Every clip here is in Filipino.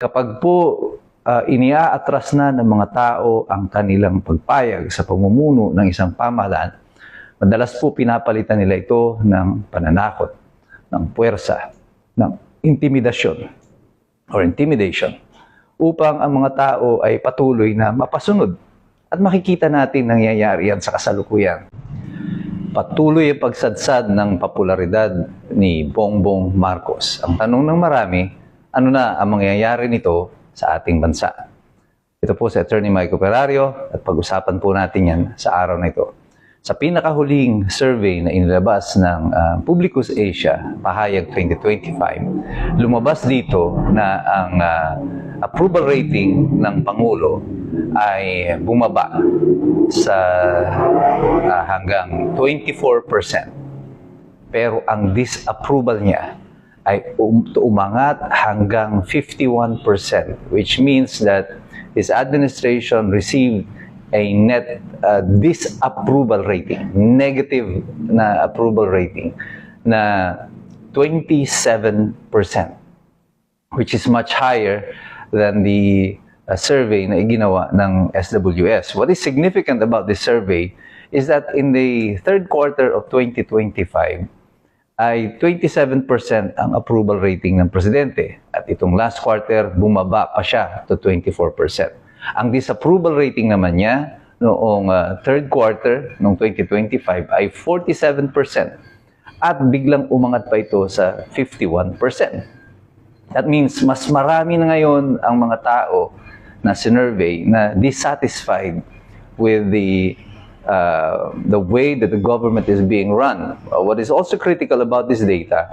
Kapag po iniaatras na ng mga tao ang kanilang pagpayag sa pamumuno ng isang pamahalaan, madalas po pinapalitan nila ito ng pananakot, ng puwersa, ng intimidation, upang ang mga tao ay patuloy na mapasunod. At makikita natin nangyayari yan sa kasalukuyan. Patuloy ang pagsadsad ng popularidad ni Bongbong Marcos. Ang tanong ng marami, ano na ang mangyayari nito sa ating bansa? Ito po si Attorney Mike Operario at pag-usapan po natin yan sa araw na ito. Sa pinakahuling survey na inilabas ng Publicus Asia, Pahayag 2025, lumabas dito na ang approval rating ng Pangulo ay bumaba sa hanggang 24%. Pero ang disapproval niya ay umangat hanggang 51%, which means that his administration received a net disapproval rating, negative na approval rating na 27%, which is much higher than the survey na iginawa ng SWS. What is significant about this survey is that in the third quarter of 2025, ay 27% ang approval rating ng presidente. At itong last quarter, bumaba pa siya to 24%. Ang disapproval rating naman niya noong third quarter noong 2025 ay 47%. At biglang umangat pa ito sa 51%. That means mas marami na ngayon ang mga tao na sinurvey na dissatisfied with the way that the government is being run. What is also critical about this data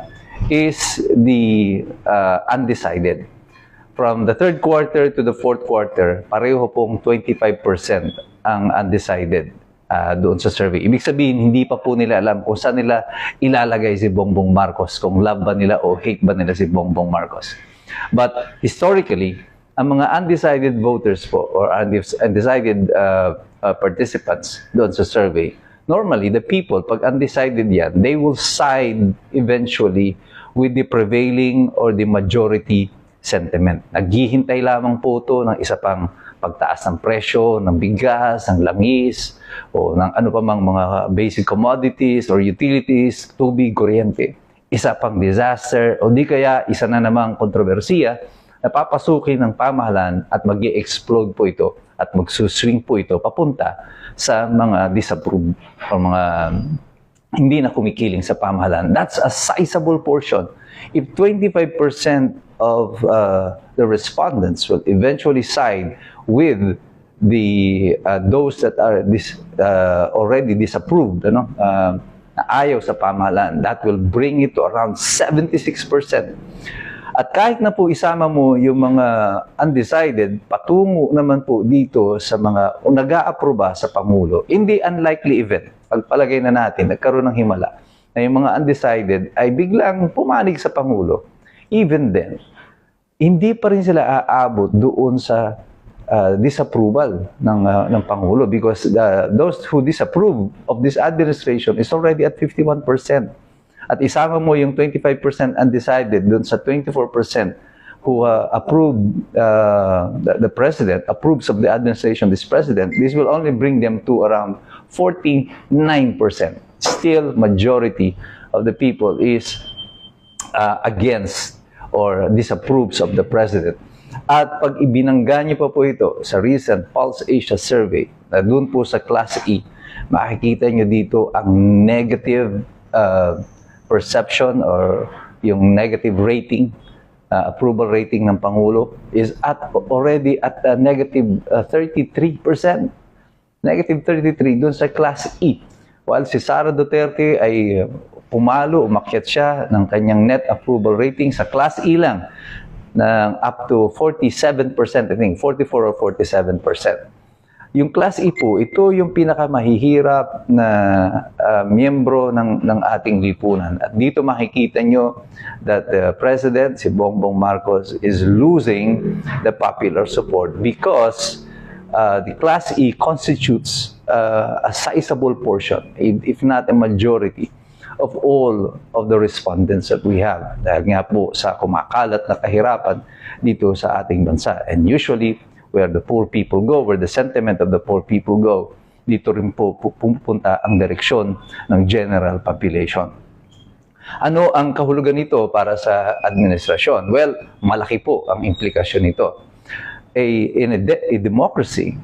is the undecided. From the third quarter to the fourth quarter, pareho pong 25% ang undecided doon sa survey. Ibig sabihin, hindi pa po nila alam kung saan nila ilalagay si Bongbong Marcos, kung love ba nila o hate ba nila si Bongbong Marcos. But historically, ang mga undecided voters po or undecided participants doon sa survey, normally the people, pag undecided yan, they will side eventually with the prevailing or the majority sentiment. Naghihintay lamang po ito ng isa pang pagtaas ng presyo, ng bigas, ng langis, o ng ano pa mang mga basic commodities or utilities, tubig, kuryente. Isa pang disaster, o di kaya isa na namang kontrobersiya na papasukin ng pamahalaan at mag-i-explode po ito at magsuswing po ito papunta sa mga disapproved o mga hindi na kumikiling sa pamahalaan. That's a sizable portion. If 25% of the respondents will eventually side with the those that are already disapproved, na ayaw sa pamahalaan, that will bring it to around 76%. At kahit na po isama mo yung mga undecided, patungo naman po dito sa mga nag-aaproba sa Pangulo, hindi unlikely event, pagpalagay na natin, nagkaroon ng himala, na yung mga undecided ay biglang pumanig sa Pangulo. Even then, hindi pa rin sila aabot doon sa disapproval ng Pangulo because those who disapprove of this administration is already at 51%. At isama mo yung 25% undecided doon sa 24% who the president, approves of the administration, this president, this will only bring them to around 49%. Still, majority of the people is against or disapproves of the president. At pag ibinangga niyo pa po ito sa recent Pulse Asia survey, na doon po sa Class E, makikita niyo dito ang negative perception or yung negative rating, approval rating ng Pangulo is already at negative 33%. Negative 33 doon sa Class E. While si Sara Duterte ay pumalo, umakyat siya ng kanyang net approval rating sa Class E lang ng up to 47%, I think, 44 or 47%. Yung Class E po, ito yung pinakamahihirap na miyembro ng ating lipunan. At dito makikita nyo that the President, si Bongbong Marcos, is losing the popular support because the Class E constitutes a sizable portion, if not a majority, of all of the respondents that we have. Dahil nga po sa kumakalat na kahirapan dito sa ating bansa. And usually, where the poor people go, where the sentiment of the poor people go, dito rin po pupunta ang direksyon ng general population. Ano ang kahulugan nito para sa administrasyon? Well, malaki po ang implikasyon nito. In a democracy,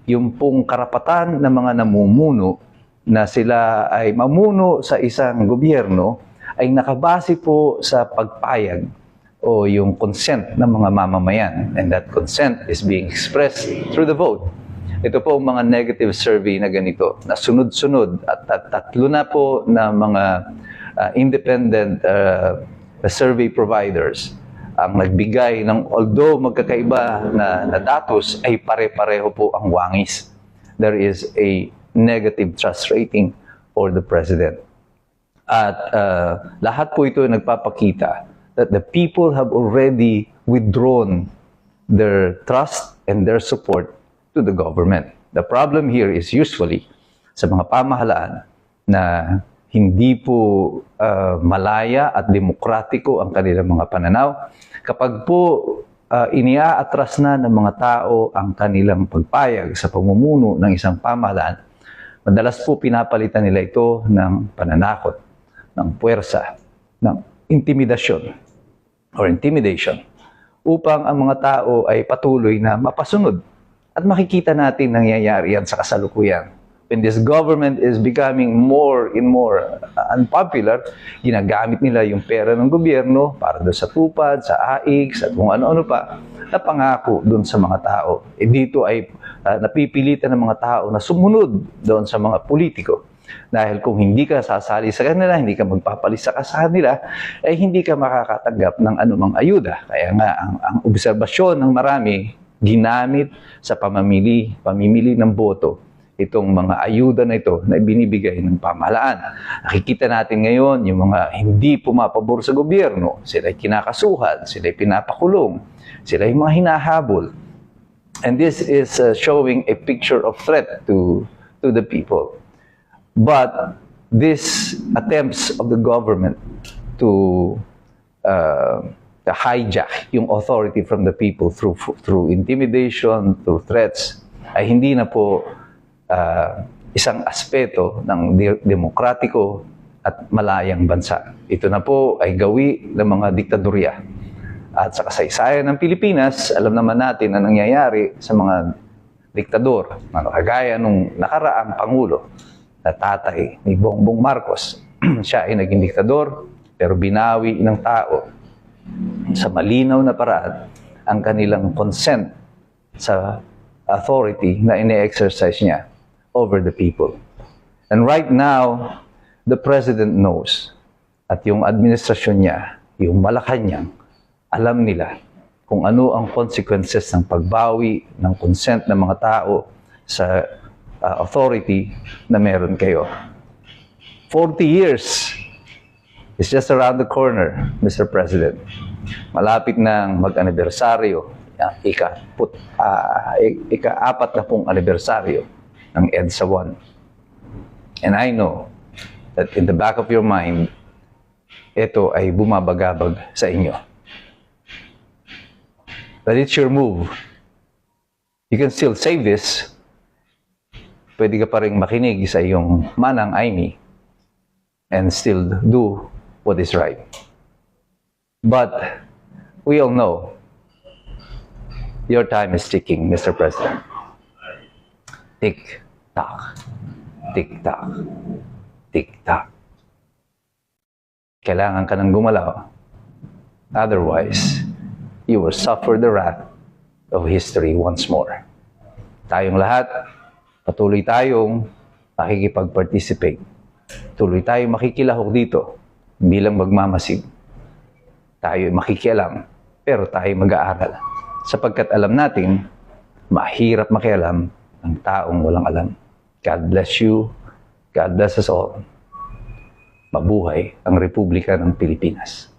yung pong karapatan ng mga namumuno na sila ay mamuno sa isang gobyerno ay nakabase po sa pagpayag o yung consent ng mga mamamayan. And that consent is being expressed through the vote. Ito po ang mga negative survey na ganito, na sunod-sunod at tatlo na po na mga independent survey providers ang nagbigay ng, although magkakaiba na datos, ay pare-pareho po ang wangis. There is a negative trust rating for the President. At lahat po ito nagpapakita that the people have already withdrawn their trust and their support to the government. The problem here is usually sa mga pamahalaan na hindi po malaya at demokratiko ang kanilang mga pananaw. Kapag po iniaatras na ng mga tao ang kanilang pagpayag sa pamumuno ng isang pamahalaan, madalas po pinapalitan nila ito ng pananakot, ng puwersa, ng intimidation upang ang mga tao ay patuloy na mapasunod. At makikita natin nangyayari yan sa kasalukuyan. When this government is becoming more and more unpopular, ginagamit nila yung pera ng gobyerno para doon sa tupad, sa AIG, sa kung ano-ano pa, na pangako doon sa mga tao. Dito ay napipilitan ng mga tao na sumunod doon sa mga politiko. Dahil kung hindi ka sasali sa kanila, hindi ka magpapalisa ka sa kanila, ay hindi ka makakatanggap ng anumang ayuda. Kaya nga, ang obserbasyon ng marami, ginamit sa pamimili ng boto itong mga ayuda na ito na binibigay ng pamahalaan. Nakikita natin ngayon yung mga hindi pumapabor sa gobyerno, sila ay kinakasuhan, sila ay pinapakulong, sila ay mga hinahabol. And this is showing a picture of threat to the people. But these attempts of the government to hijack yung authority from the people through intimidation, through threats, ay hindi na po isang aspeto ng demokratiko at malayang bansa. Ito na po ay gawi ng mga diktadorya. At sa kasaysayan ng Pilipinas, alam naman natin na nangyayari sa mga diktador, kagaya nung nakaraang Pangulo na tatay ni Bongbong Marcos. Siya ay naging diktador, pero binawi ng tao sa malinaw na paraan ang kanilang consent sa authority na ine-exercise niya over the people. And right now, the President knows at yung administrasyon niya, yung Malacanang, alam nila kung ano ang consequences ng pagbawi ng consent ng mga tao sa authority na meron kayo. 40 years is just around the corner, Mr. President. Malapit nang mag-anibersaryo, ika-4 na pong anibersaryo ng EDSA 1. And I know that in the back of your mind, ito ay bumabagabag sa inyo. But it's your move. You can still save this. Pwede ka pa rin makinig sa iyong manang Aimee and still do what is right. But we all know your time is ticking, Mr. President. Tick-tock, tick-tock, tick-tock. Kailangan ka nang gumalaw. Otherwise, you will suffer the wrath of history once more. Tayong lahat, patuloy tayong makikipag-participate. Tuloy tayong makikilahok dito bilang magmamasid. Tayo makikialam, pero tayo mag-aaral. Sapagkat alam natin, mahirap makialam ang taong walang alam. God bless you. God bless us all. Mabuhay ang Republika ng Pilipinas.